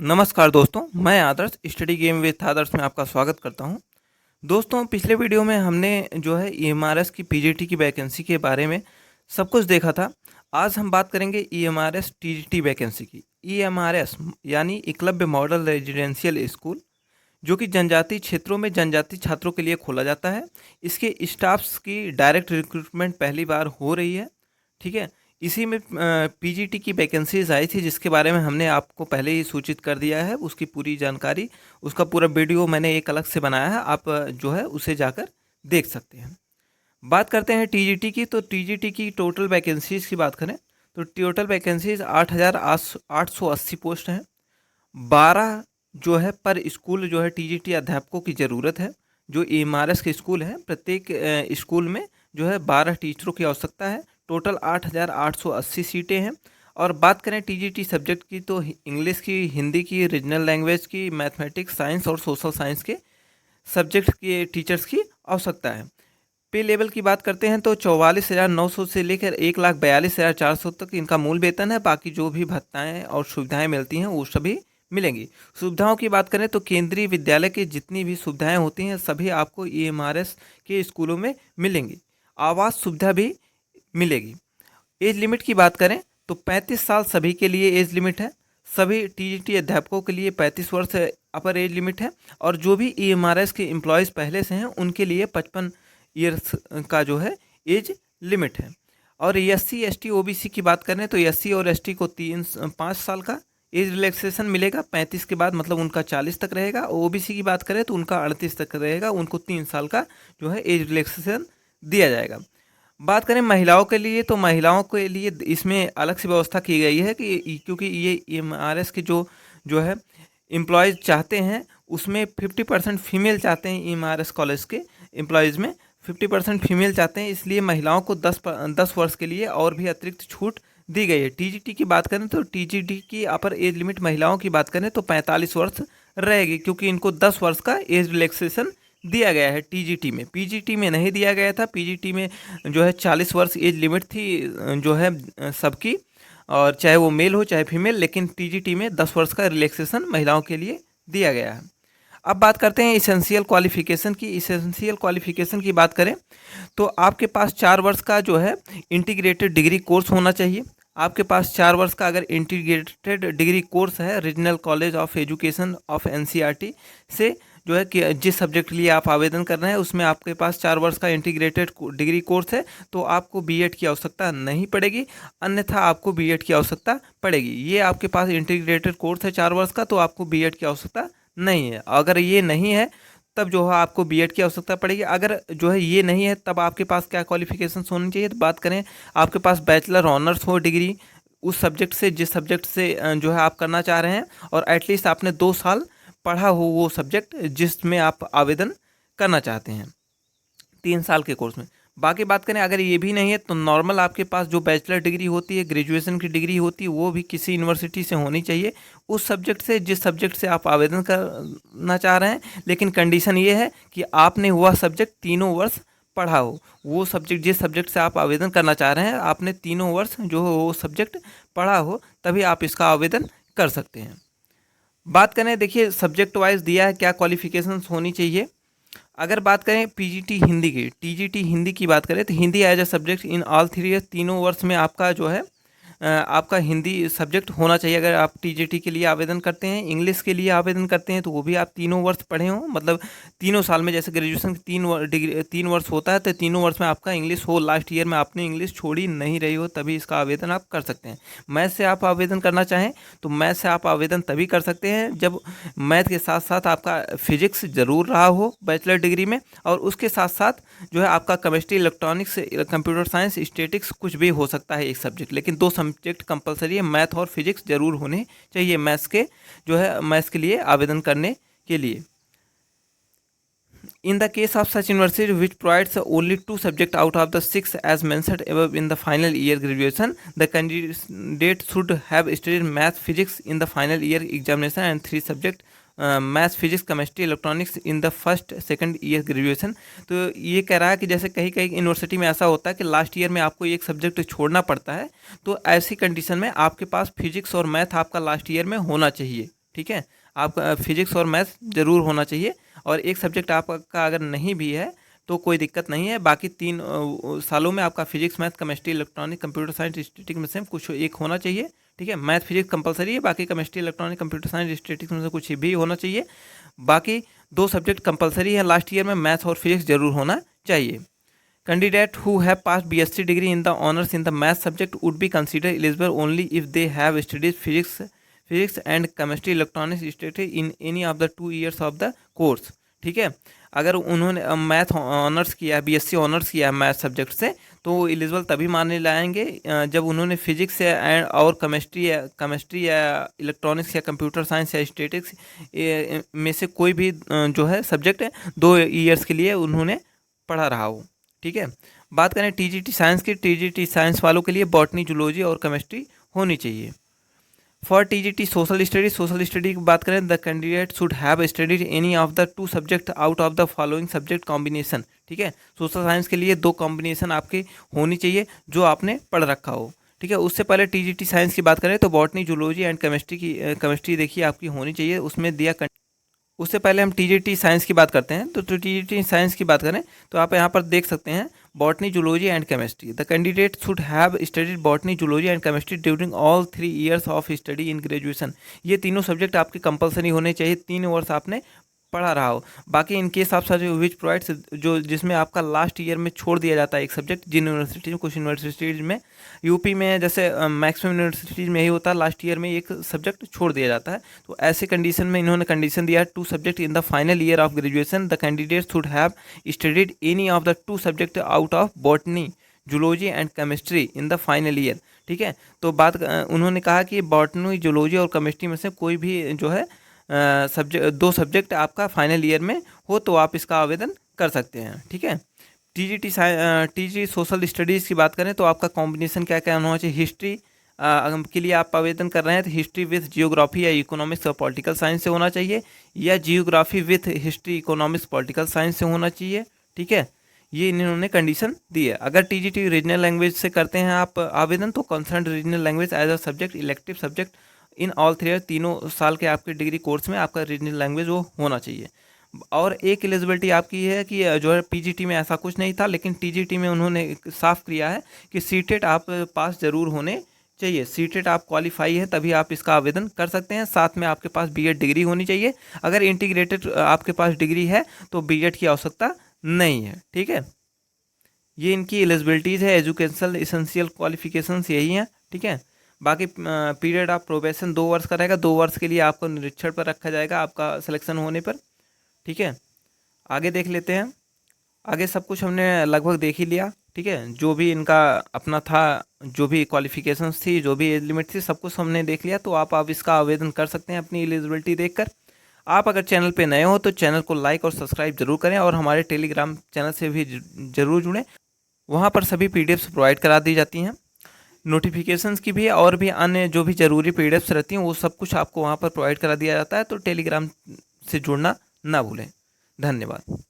नमस्कार दोस्तों, मैं आदर्श स्टडी गेम विथ आदर्श में आपका स्वागत करता हूं। दोस्तों, पिछले वीडियो में हमने जो है ईएमआरएस की पीजीटी की वैकेंसी के बारे में सब कुछ देखा था। आज हम बात करेंगे ईएमआरएस टीजीटी वैकेंसी की। ईएमआरएस यानी एकलव्य मॉडल रेजिडेंशियल स्कूल, जो कि जनजातीय क्षेत्रों में जनजातीय छात्रों के लिए खोला जाता है। इसके स्टाफ्स की डायरेक्ट रिक्रूटमेंट पहली बार हो रही है। ठीक है, इसी में पीजीटी की वैकेंसीज आई थी, जिसके बारे में हमने आपको पहले ही सूचित कर दिया है। उसकी पूरी जानकारी, उसका पूरा वीडियो मैंने एक अलग से बनाया है, आप जो है उसे जाकर देख सकते हैं। बात करते हैं टीजीटी की। तो टीजीटी की टोटल वैकेंसीज की बात करें तो टोटल वैकेंसीज 8,880 पोस्ट हैं। 12 जो है पर स्कूल जो है टीजीटी अध्यापकों की ज़रूरत है। जो ईएमआरएस के स्कूल हैं, प्रत्येक स्कूल में जो है 12 टीचरों की आवश्यकता है। टोटल 8,880 सीटें हैं। और बात करें टीजीटी सब्जेक्ट की, तो इंग्लिश की, हिंदी की, रीजनल लैंग्वेज की, मैथमेटिक्स, साइंस और सोशल साइंस के सब्जेक्ट के टीचर्स की आवश्यकता है। पे लेवल की बात करते हैं तो 44,900 से लेकर 1,42,400 तक इनका मूल वेतन है। बाकी जो भी भत्ताएं और सुविधाएं मिलती हैं वो सभी मिलेंगी। सुविधाओं की बात करें तो केंद्रीय विद्यालय की जितनी भी सुविधाएं होती हैं सभी आपको ईएमआरएस के स्कूलों में मिलेंगी। आवास सुविधा भी मिलेगी। एज लिमिट की बात करें तो 35 साल सभी के लिए एज लिमिट है। सभी टीजीटी अध्यापकों के लिए 35 वर्ष अपर एज लिमिट है। और जो भी ईएमआरएस के एम्प्लॉयज़ पहले से हैं उनके लिए 55 ईयर्स का जो है एज लिमिट है। और एससी एसटी ओबीसी की बात करें तो एससी और एसटी को 5 साल का एज रिलैक्सेशन मिलेगा। 35 के बाद मतलब उनका 40 तक रहेगा। ओबीसी की बात करें तो उनका 38 तक रहेगा, उनको 3 साल का जो है एज रिलैक्सेशन दिया जाएगा। बात करें महिलाओं के लिए तो महिलाओं के लिए इसमें अलग से व्यवस्था की गई है कि क्योंकि ये ईएमआरएस के जो है एम्प्लॉयज़ चाहते हैं, उसमें 50% फीमेल चाहते हैं। ईएमआरएस कॉलेज के एम्प्लॉयज़ में 50% फीमेल चाहते हैं, इसलिए महिलाओं को 10 वर्ष के लिए और भी अतिरिक्त छूट दी गई है। टीजीटी की बात करें तो टीजीटी की अपर एज लिमिट महिलाओं की बात करें तो 45 वर्ष रहेगी, क्योंकि इनको 10 वर्ष का एज रिलैक्सेशन दिया गया है टीजीटी में। पीजीटी में नहीं दिया गया था। पीजीटी में जो है 40 वर्ष एज लिमिट थी जो है सबकी, और चाहे वो मेल हो चाहे फीमेल, लेकिन टीजीटी में 10 वर्ष का रिलैक्सेशन महिलाओं के लिए दिया गया है। अब बात करते हैं इसेंशियल क्वालिफिकेशन की। इसेंशियल क्वालिफिकेशन की बात करें तो आपके पास 4 वर्ष का जो है इंटीग्रेटेड डिग्री कोर्स होना चाहिए। आपके पास 4 वर्ष का अगर इंटीग्रेटेड डिग्री कोर्स है regional college of education of NCERT से, जो है कि जिस सब्जेक्ट के लिए आप आवेदन कर रहे हैं उसमें आपके पास 4 वर्ष का इंटीग्रेटेड डिग्री कोर्स है, तो आपको बीएड की आवश्यकता नहीं पड़ेगी। अन्यथा आपको बीएड की आवश्यकता पड़ेगी। ये आपके पास इंटीग्रेटेड कोर्स है 4 वर्ष का, तो आपको बीएड की आवश्यकता नहीं है। अगर ये नहीं है तब जो है आपको बीएड की आवश्यकता पड़ेगी। अगर जो है ये नहीं है तब आपके पास क्या क्वालिफिकेशन होनी चाहिए, तो बात करें आपके पास बैचलर ऑनर्स हो डिग्री उस सब्जेक्ट से जिस सब्जेक्ट से जो है आप करना चाह रहे हैं, और एटलीस्ट आपने 2 साल पढ़ा हो वो सब्जेक्ट जिसमें आप आवेदन करना चाहते हैं 3 साल के कोर्स में। बाकी बात करें अगर ये भी नहीं है तो नॉर्मल आपके पास जो बैचलर डिग्री होती है, ग्रेजुएशन की डिग्री होती है, वो भी किसी यूनिवर्सिटी से होनी चाहिए उस सब्जेक्ट से जिस सब्जेक्ट से आप आवेदन करना चाह रहे हैं। लेकिन कंडीशन ये है कि आपने वह सब्जेक्ट 3 वर्ष पढ़ा हो। वो सब्जेक्ट जिस सब्जेक्ट से आप आवेदन करना चाह रहे हैं आपने 3 वर्ष जो हो वो सब्जेक्ट पढ़ा हो, तभी आप इसका आवेदन कर सकते हैं। बात करें, देखिए सब्जेक्ट वाइज दिया है क्या क्वालिफिकेशंस होनी चाहिए। अगर बात करें पीजीटी हिंदी की, टीजीटी हिंदी की बात करें तो Hindi as a subject in all 3 years, तीनों वर्ष में आपका जो है आपका हिंदी सब्जेक्ट होना चाहिए। अगर आप टीजीटी के लिए आवेदन करते हैं, इंग्लिश के लिए आवेदन करते हैं तो वो भी आप 3 वर्ष पढ़े हों, मतलब 3 साल में, जैसे ग्रेजुएशन की 3 वर्ष होता है तो 3 वर्ष में आपका इंग्लिश हो, लास्ट ईयर में आपने इंग्लिश छोड़ी नहीं रही हो, तभी इसका आवेदन आप कर सकते हैं। मैथ से आप आवेदन करना चाहें तो मैथ से आप आवेदन तभी कर सकते हैं जब मैथ के साथ साथ आपका फिजिक्स ज़रूर रहा हो बैचलर डिग्री में, और उसके साथ साथ जो है आपका chemistry, electronics, computer science, statics कुछ भी हो सकता है एक सब्जेक्ट, लेकिन 2 सब्जेक्ट कंपलसरी है, मैथ और फिजिक्स जरूर होने चाहिए मैथ्स के लिए आवेदन करने के लिए। In the case of such university which provides only 2 subjects out of the 6 as mentioned above in the final year graduation, the candidate should have studied math, physics in the final year examination and 3 subjects maths, physics, chemistry, electronics in the first second year graduation. तो ये कह रहा है कि जैसे कहीं कहीं university में ऐसा होता है कि लास्ट ईयर में आपको एक सब्जेक्ट छोड़ना पड़ता है, तो ऐसी कंडीशन में आपके पास फिजिक्स और मैथ आपका लास्ट ईयर में होना चाहिए। ठीक है। आपका फिजिक्स और मैथ्स ज़रूर होना चाहिए, और एक सब्जेक्ट आपका अगर नहीं भी है तो कोई दिक्कत नहीं है। बाकी 3 सालों में आपका physics, math, chemistry, electronic, computer science, statistics में से कुछ एक होना चाहिए, ठीक है। मैथ फिजिक्स कंपलसरी है, बाकी chemistry, electronic, computer science, statistics में से कुछ भी होना चाहिए। बाकी 2 सब्जेक्ट कंपलसरी है लास्ट ईयर में, मैथ और फिजिक्स जरूर होना चाहिए। Candidate who have passed BSc degree in the honors in the math subject would be considered eligible only if they have studied physics and chemistry, electronics, statistics in any of the 2 years of the course, ठीक है। अगर उन्होंने math honours किया है, BSc honours किया है math subject से, तो वो एलिजिबल तभी माने लाएंगे जब उन्होंने फिजिक्स एंड और केमिस्ट्री या इलेक्ट्रॉनिक्स या कंप्यूटर साइंस या स्टैटिस्टिक्स में से कोई भी जो है सब्जेक्ट 2 ईयर्स के लिए उन्होंने पढ़ा रहा हो, ठीक है। बात करें टीजीटी साइंस की, टीजीटी साइंस वालों के लिए बॉटनी, जूलॉजी और केमिस्ट्री होनी चाहिए। फॉर टीजीटी सोशल स्टडी की बात करें, the candidate should have studied any of the 2 subject out of the following subject combination, ठीक है। सोशल साइंस के लिए 2 कॉम्बिनेशन आपकी होनी चाहिए जो आपने पढ़ रखा हो, ठीक है। उससे पहले टीजीटी साइंस की बात करें तो बॉटनी, जूलॉजी एंड केमिस्ट्री देखिए आपकी होनी चाहिए, उसमें दिया। उससे पहले हम टीजीटी साइंस की बात करते हैं, तो टीजीटी साइंस की बात करें तो आप यहाँ पर देख सकते हैं botany, zoology and chemistry. The candidate should have studied botany, zoology and chemistry during all 3 years of study in graduation. ये तीनों सब्जेक्ट आपके कंपलसरी होने चाहिए, 3 वर्ष आपने पढ़ा रहा हो। बाकी इनकेस आप सर विच प्रोवाइड्स जो जिसमें आपका लास्ट ईयर में छोड़ दिया जाता है एक सब्जेक्ट, जिन यूनिवर्सिटीज में, कुछ यूनिवर्सिटीज़ में, यूपी में जैसे मैक्सिमम यूनिवर्सिटीज़ में यही होता है, लास्ट ईयर में एक सब्जेक्ट छोड़ दिया जाता है। तो ऐसे कंडीशन में इन्होंने कंडीशन दिया है 2 subject in the final year of graduation, the candidate should have studied any of the 2 subject out of botany, zoology and chemistry in the final year, ठीक है। तो बात उन्होंने कहा कि बॉटनी, जूलॉजी और केमिस्ट्री में से कोई भी जो है सब्जेक्ट 2 सब्जेक्ट आपका फाइनल ईयर में हो तो आप इसका आवेदन कर सकते हैं, ठीक है। टीजी सोशल स्टडीज़ की बात करें तो आपका कॉम्बिनेशन क्या क्या होना चाहिए। हिस्ट्री के लिए आप आवेदन कर रहे हैं तो हिस्ट्री विथ जियोग्राफी या इकोनॉमिक्स और पॉलिटिकल साइंस से होना चाहिए, या geography with history, economics, political science से होना चाहिए, ठीक है। ये इन्होंने कंडीशन दी है। अगर टीजीटी रीजनल लैंग्वेज से करते हैं आप आवेदन तो concern regional language as a subject, elective subject in all 3 year, तीनों साल के आपके डिग्री कोर्स में आपका रीजनल लैंग्वेज वो होना चाहिए। और एक एलिजिबिलिटी आपकी है कि जो है पीजीटी में ऐसा कुछ नहीं था, लेकिन टीजीटी में उन्होंने साफ किया है कि सीटेट आप पास ज़रूर होने चाहिए। सीटेट आप क्वालिफाई है तभी आप इसका आवेदन कर सकते हैं। साथ में आपके पास बीएड डिग्री होनी चाहिए। अगर इंटीग्रेटेड आपके पास डिग्री है तो बीएड की आवश्यकता नहीं है, ठीक है। ये इनकी एलिजिबिलिटीज़ है। एजुकेशनल इसेंशियल क्वालिफिकेशंस यही हैं, ठीक है। बाकी पीरियड ऑफ प्रोबेशन 2 वर्ष का रहेगा। 2 वर्ष के लिए आपको निरीक्षण पर रखा जाएगा आपका सिलेक्शन होने पर, ठीक है। आगे देख लेते हैं। आगे सब कुछ हमने लगभग देख ही लिया, ठीक है। जो भी इनका अपना था, जो भी क्वालिफिकेशंस थी, जो भी एज लिमिट थी, सब कुछ हमने देख लिया। तो आप इसका आवेदन कर सकते हैं अपनी एलिजिबिलिटी देखकर। आप अगर चैनल पे नए हो तो चैनल को लाइक और सब्सक्राइब जरूर करें, और हमारे टेलीग्राम चैनल से भी जरूर जुड़ें। वहाँ पर सभी पीडीएफ्स प्रोवाइड करा दी जाती हैं, नोटिफिकेशंस की भी, और भी अन्य जो भी ज़रूरी पीडीएफ्स रहती हैं वो सब कुछ आपको वहाँ पर प्रोवाइड करा दिया जाता है। तो टेलीग्राम से जुड़ना ना भूलें। धन्यवाद।